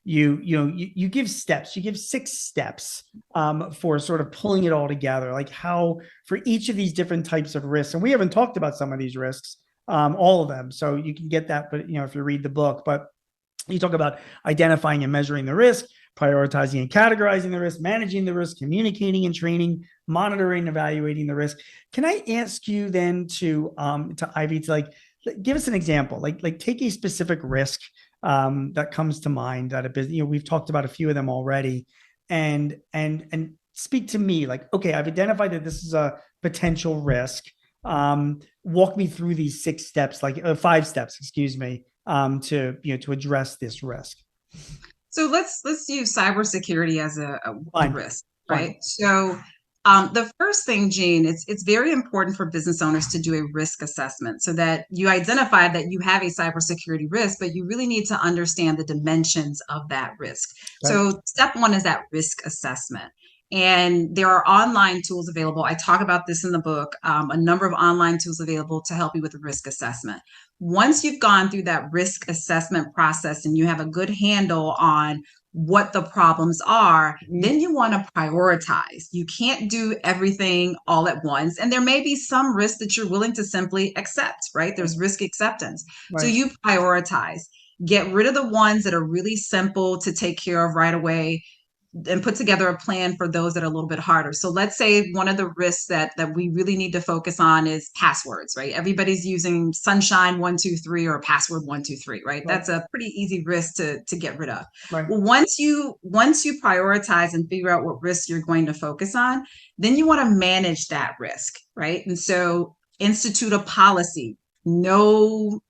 you give steps, you give 6 steps for sort of pulling it all together, like how for each of these different types of risks. And we haven't talked about some of these risks, all of them. So you can get that, but if you read the book, but you talk about identifying and measuring the risk, prioritizing and categorizing the risk, managing the risk, communicating and training, monitoring, and evaluating the risk. Can I ask you then to Ivy to like give us an example, like take a specific risk that comes to mind that a business, we've talked about a few of them already, and speak to me like, okay, I've identified that this is a potential risk. Walk me through these 6 steps, like 5 steps, excuse me, to address this risk. So let's use cybersecurity as a Fine, risk, fine, right? So the first thing, Gene, it's very important for business owners to do a risk assessment so that you identify that you have a cybersecurity risk, but you really need to understand the dimensions of that risk. okay, So step one is that risk assessment. And there are online tools available. I talk about this in the book, a number of online tools available to help you with risk assessment. Once you've gone through that risk assessment process and you have a good handle on what the problems are, then you want to prioritize. You can't do everything all at once. And there may be some risk that you're willing to simply accept, right? There's risk acceptance. So right, you prioritize, get rid of the ones that are really simple to take care of right away, and put together a plan for those that are a little bit harder. So let's say one of the risks that we really need to focus on is passwords, right? Everybody's using Sunshine 123 or password 123, right? right, That's a pretty easy risk to get rid of. right, Well, once you prioritize and figure out what risks you're going to focus on, then you want to manage that risk, right? And so institute a policy. No,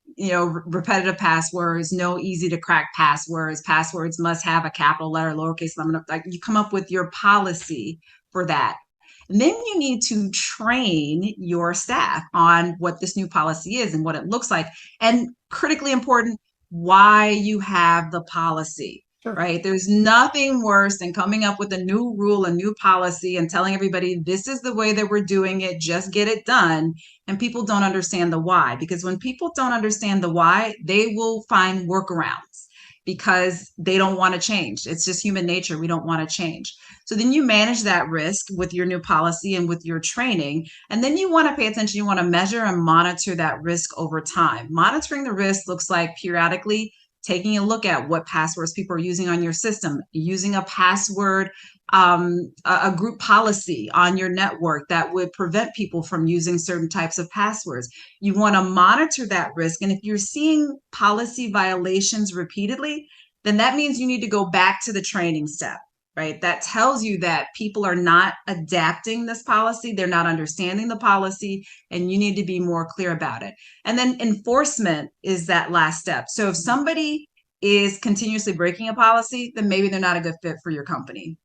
repetitive passwords, no easy to crack passwords. Passwords must have a capital letter, lowercase, like you come up with your policy for that. And then you need to train your staff on what this new policy is and what it looks like. And critically important, why you have the policy, sure, right? There's nothing worse than coming up with a new rule, a new policy, and telling everybody this is the way that we're doing it, just get it done. And people don't understand the why, because when people don't understand the why, they will find workarounds because they don't want to change. It's just human nature. We don't want to change. So then you manage that risk with your new policy and with your training. And then you want to pay attention. You want to measure and monitor that risk over time. Monitoring the risk looks like periodically taking a look at what passwords people are using on your system, using a password, a group policy on your network that would prevent people from using certain types of passwords. You want to monitor that risk. And if you're seeing policy violations repeatedly, then that means you need to go back to the training step, right? That tells you that people are not adapting this policy, they're not understanding the policy, and you need to be more clear about it. And then enforcement is that last step. So if somebody is continuously breaking a policy, then maybe they're not a good fit for your company.